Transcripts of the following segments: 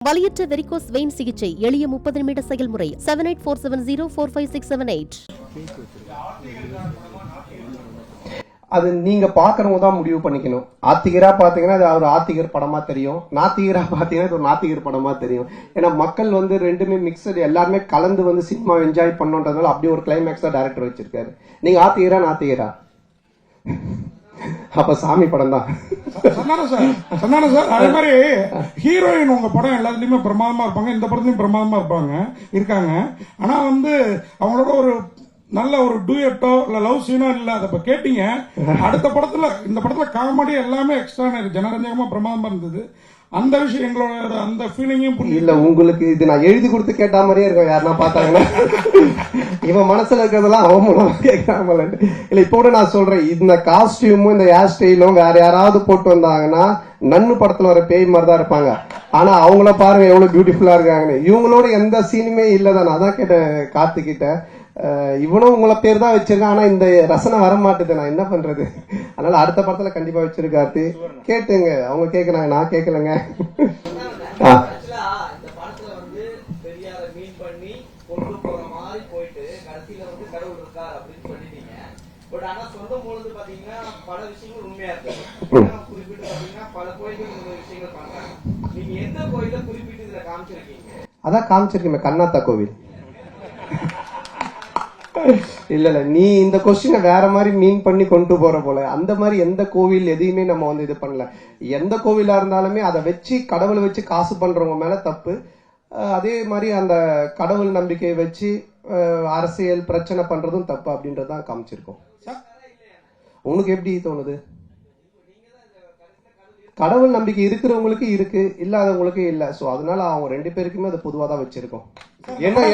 வலியற்ற varicose vein சிகிச்சை எளிய 30 நிமிட செயல்முறை 7847045678. அது நீங்க பாக்குறவங்க தான் முடிவு பண்ணிக்கணும். ஆத்திகரா பாத்தீங்கன்னா அது ஒரு ஆத்திகர் படமா தெரியும், நாத்திகரா பாத்தீங்கன்னா ஒரு நாத்திகர் படமா தெரியும். ஏன்னா மக்கள் வந்து ரெண்டுமே மிக்சடு, எல்லாருமே கலந்து வந்து சினிமா என்ஜாய் பண்ணோன்றதுனால அப்படி ஒரு கிளைமேக்ஸ் தான் டைரக்டர் வச்சிருக்காரு. நீங்க ஆத்திகரா நாத்திகரா? அப்ப சாமி படம் தான். சொன்னானே சார். அதே மாதிரி ஹீரோயின் உங்க படம் எல்லாத்துலயுமே பிரமாதமா இருப்பாங்க, இந்த படத்துலயும் பிரமாதமா இருக்காங்க. ஆனா வந்து அவங்களோட ஒரு நல்ல ஒரு டூயட்டோ இல்ல லவ் சீனோ இல்ல. அதை இப்ப கேட்டீங்க. அடுத்த படத்துல இந்த படத்துல காமெடி எல்லாமே எக்ஸ்ட்ரா ஜனரஞ்சகமா பிரமாதமா இருந்தது. அந்த விஷயம் எங்களோட அந்த ஃபீலிங்கும் இல்ல. உங்களுக்கு இது நான் எழுதி கொடுத்து கேட்ட மாதிரியே இருக்கும். யாருன்னா பார்த்தாங்கன்னா இவன் மனசுல இருக்கிறதெல்லாம் அவன் மூலமா கேட்கறாமல. இல்ல இப்ப கூட நான் சொல்றேன், இந்த காஸ்டியூமும் இந்த ஹேர் ஸ்டைலும் வேற யாராவது போட்டு வந்தாங்கன்னா நன்னு படத்துல வர பேய் மாதிரி தான் இருப்பாங்க. ஆனா அவங்கள பாருங்க எவ்வளவு பியூட்டிஃபுல்லா இருக்காங்கன்னு. இவங்களோட எந்த சீனுமே இல்லதான். அதான் கேட்டேன் கார்த்திகிட்ட, இவனும் உங்களை பேர் தான் வச்சிருக்கான், ஆனா இந்த ரசனை வர மாட்டேது, நான் என்ன பண்றது? அதனால அடுத்த படத்துல கண்டிப்பா வச்சிருக்காரு. கேட்டுங்க, அவங்க கேக்குறாங்க, நான் கேட்கலங்க. அதான் காமிச்சிருக்கீங்க கண்ணாத்தா கோவில். இல்ல இல்ல, நீ இந்த கொஸ்டினை வேற மாதிரி மீன் பண்ணி கொண்டு போற போல. அந்த மாதிரி எந்த கோவில் எதையுமே நம்ம வந்து இது பண்ணல. எந்த கோவிலா இருந்தாலுமே அதை வச்சு கடவுளை வச்சு காசு பண்றவங்க மேல தப்பு. அதே மாதிரி அந்த கடவுள் நம்பிக்கையை வச்சு அரசியல் பிரச்சனை பண்றதும் தப்பு அப்படின்றதான் காமிச்சிருக்கோம். உனக்கு எப்படி தோணுது? கடவுள் நம்பிக்கை இருக்கிறவங்களுக்கு இருக்கு, இல்லாதவங்களுக்கு இல்ல. சோ அதனால அவங்க ரெண்டு பேருக்குமே அதை பொதுவா தான் வச்சிருக்கோம்.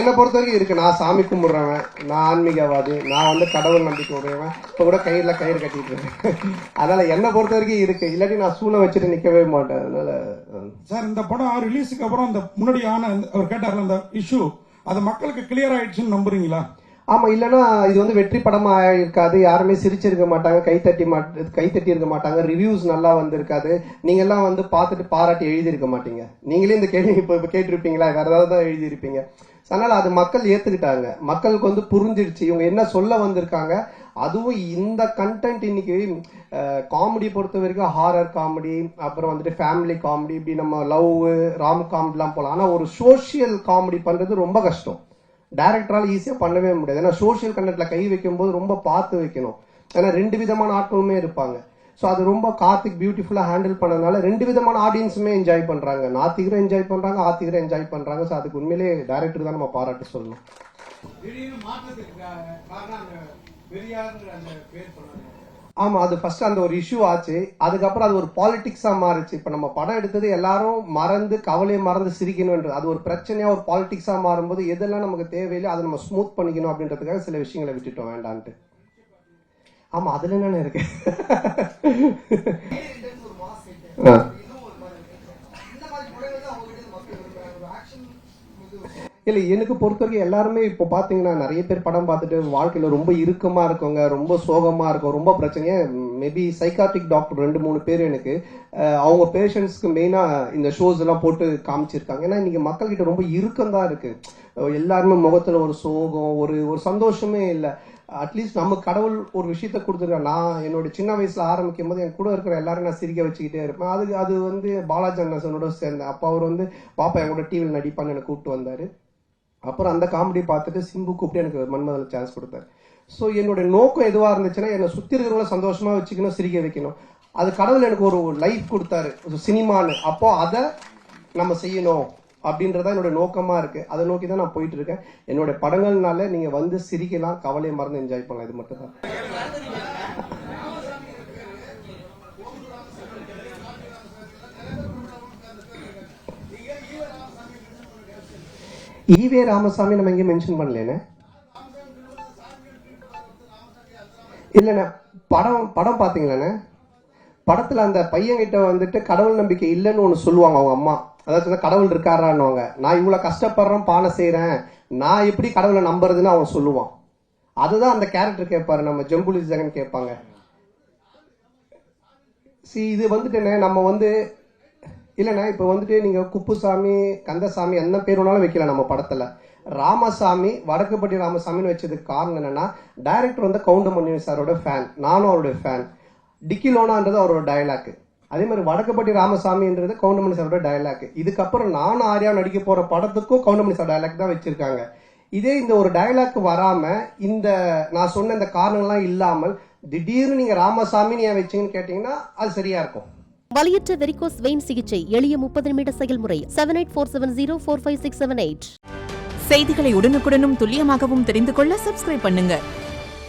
என்ன பொறுத்த வரைக்கும் இருக்கு. நான் சாமி கும்பிடுறவன், நான் ஆன்மீகவாதி, நான் வந்து கடவுள் நம்பிக்கை உடையவன். இப்ப கூட கயிறு கட்டிட்டு இருக்கேன். அதனால என்ன பொறுத்த வரைக்கும் இருக்கு. இல்லாட்டி நான் சூளை வச்சுட்டு நிக்கவே மாட்டேன். அதனால சார் இந்த படம் ரிலீஸுக்கு அப்புறம் அந்த முன்னாடியான அவர் கேட்டார்ல அந்த இஷ்யூ, அது மக்களுக்கு கிளியர் ஆயிடுச்சுன்னு நம்புறீங்களா? ஆமா. இல்லன்னா இது வந்து வெற்றி படமா இருக்காது, யாருமே சிரிச்சிருக்க மாட்டாங்க, கைத்தட்டி இருக்க மாட்டாங்க, ரிவ்யூஸ் நல்லா வந்திருக்காது, நீங்க எல்லாம் வந்து பார்த்துட்டு பாராட்டி எழுதியிருக்க மாட்டீங்க. நீங்களே இந்த கேள்வி இப்ப கேட்டிருப்பீங்களா, வேற ஏதாவது தான் எழுதியிருப்பீங்க. அதனால அது மக்கள் ஏத்துக்கிட்டாங்க, மக்களுக்கு வந்து புரிஞ்சிடுச்சு இவங்க என்ன சொல்ல வந்திருக்காங்க. அதுவும் இந்த கண்டென்ட் இன்னைக்கு காமெடி பொறுத்த வரைக்கும் ஹாரர் காமெடி, அப்புறம் வந்துட்டு ஃபேமிலி காமெடி, இப்படி நம்ம லவ் ராம் காமெடி எல்லாம் போலாம். ஆனா ஒரு சோசியல் காமெடி பண்றது ரொம்ப கஷ்டம். டைரக்டரால ஈஸியா பண்ணவே முடியாது. ஏன்னா சோசியல் கண்டென்ட்ல கை வைக்கும் போது ரொம்ப பார்த்து வைக்கணும். ஏன்னா ரெண்டு விதமான ஆட்களுமே இருப்பாங்க. சோ அது ரொம்ப கார்த்திக் பியூட்டிஃபுல்லா ஹேண்டில் பண்ணதுனால ரெண்டு விதமான ஆடியன்ஸுமே என்ஜாய் பண்றாங்க. நாத்திகரும் என்ஜாய் பண்றாங்க, ஆத்திகரும் என்ஜாய் பண்றாங்க. சோ அதுக்கு உண்மையிலே டைரக்டர் தான் நம்ம பாராட்டு சொல்லணும். ஆமா, அது ஃபர்ஸ்ட் அந்த ஒரு இஷ்யூ ஆச்சு. அதுக்கப்புறம் அது ஒரு பாலிடிக்ஸா மாறுச்சு. இப்ப நம்ம படம் எடுத்தது எல்லாரும் மறந்து கவலையை மறந்து சிரிக்கணும்ன்றது அது ஒரு பிரச்சனையா ஒரு பாலிடிக்ஸா மாறும்போது எதெல்லாம் நமக்கு தேவையில்லை அதை நம்ம ஸ்மூத் பண்ணிக்கணும் அப்படின்றதுக்காக சில விஷயங்களை விட்டுட்டோம் வேண்டான்ட்டு. ஆமா, அதுல என்னன்னு இருக்கு. இல்ல, எனக்கு பொறுத்த வரைக்கும் எல்லாருமே இப்போ பாத்தீங்கன்னா நிறைய பேர் படம் பார்த்துட்டு வாழ்க்கையில ரொம்ப இறுக்கமா இருக்கவங்க, ரொம்ப சோகமா இருக்கும், ரொம்ப பிரச்சனையா, மேபி சைக்காட்ரிக் டாக்டர் 2-3 பேர் எனக்கு அவங்க பேஷண்ட்ஸ்க்கு மெயினா இந்த ஷோஸ் எல்லாம் போட்டு காமிச்சிருக்காங்க. ஏன்னா இன்னைக்கு மக்கள் கிட்ட ரொம்ப இறுக்கம் தான் இருக்கு. எல்லாருமே முகத்துல ஒரு சோகம், ஒரு சந்தோஷமே இல்லை. அட்லீஸ்ட் நம்ம கடவுள் ஒரு விஷயத்த கொடுத்துருக்கேன். நான் என்னோட சின்ன வயசுல ஆரம்பிக்கும் போது என் கூட இருக்கிற எல்லாரும் நான் சிரிக்க வச்சுக்கிட்டே இருப்பேன். அது வந்து பாலாஜி அண்ணனோட சேர்ந்தேன். அப்ப அவர் வந்து பாப்பா என் கூட டிவியில் நடிப்பான்னு எனக்கு கூப்பிட்டு வந்தாரு. அப்புறம் அந்த காமெடி பார்த்துட்டு சிம்பு கூப்பிட்டு எனக்கு மன்மதன் சான்ஸ் கொடுத்தாரு. ஸோ என்னுடைய நோக்கம் எதுவா இருந்துச்சுன்னா என்னை சுத்தி இருக்கிறவங்கள சந்தோஷமா வச்சுக்கணும், சிரிக்க வைக்கணும். அது கடவுள் எனக்கு ஒரு லைஃப் கொடுத்தாரு சினிமான்னு. அப்போ அதை நம்ம செய்யணும் அப்படின்றத என்னோட நோக்கமா இருக்கு. அதை நோக்கி தான் நான் போயிட்டு இருக்கேன். என்னோட படங்கள்னால நீங்க வந்து சிரிக்கலாம், கவலையை மறந்து என்ஜாய் பண்ணலாம். இது மட்டும் தான். ஈவே ராமசாமி நம்ம எங்கேயும் மென்ஷன் பண்ணலேன்னு இல்லைண்ணே. படம் பாத்தீங்களாண்ணே? படத்துல அந்த பையன்கிட்ட வந்துட்டு கடவுள் நம்பிக்கை இல்லைன்னு ஒண்ணு சொல்லுவாங்க அவங்க அம்மா. அதாவது கடவுள் இருக்காரான்னுவாங்க. நான் இவ்வளவு கஷ்டப்படுறேன், பானை செய்யறேன், நான் எப்படி கடவுளை நம்புறதுன்னு அவன் சொல்லுவான். அதுதான் அந்த கேரக்டர் கேட்பாரு. நம்ம ஜம்புலி ஜெகன் கேட்பாங்க. இது வந்துட்டு நம்ம வந்து இல்லைண்ணா இப்போ வந்துட்டு நீங்க குப்புசாமி, கந்தசாமி என்ன பேர் வேணாலும் வைக்கலாம் நம்ம படத்துல. ராமசாமி, வடக்குப்பட்டி ராமசாமின்னு வச்சதுக்கு காரணம் என்னன்னா, டைரக்டர் வந்து கவுண்டமணி சாரோட ஃபேன், நானும் அவருடைய ஃபேன். டிக்கிலோனான்றது அவரோட டயலாக். அதே மாதிரி வடக்குப்பட்டி ராமசாமின்றது கவுண்டமணி சாரோட டயலாக். இதுக்கப்புறம் நானும் ஆர்யா நடிக்க போற படத்துக்கும் கவுண்டமணி சார் டயலாக் தான் வச்சிருக்காங்க. இதே இந்த ஒரு டயலாக் வராம, இந்த நான் சொன்ன இந்த காரணங்கள்லாம் இல்லாமல் திடீர்னு நீங்க ராமசாமின்னு ஏன் வச்சீங்கன்னு கேட்டீங்கன்னா அது சரியா இருக்கும். வலியற்ற வெரிகோஸ் வெயின் சிகிச்சை எளிய 30 நிமிட செயல்முறை. 7847045678. செய்திகளை உடனுக்குடனும் துல்லியமாகவும் தெரிந்து கொள்ள சப்ஸ்கிரைப் பண்ணுங்க.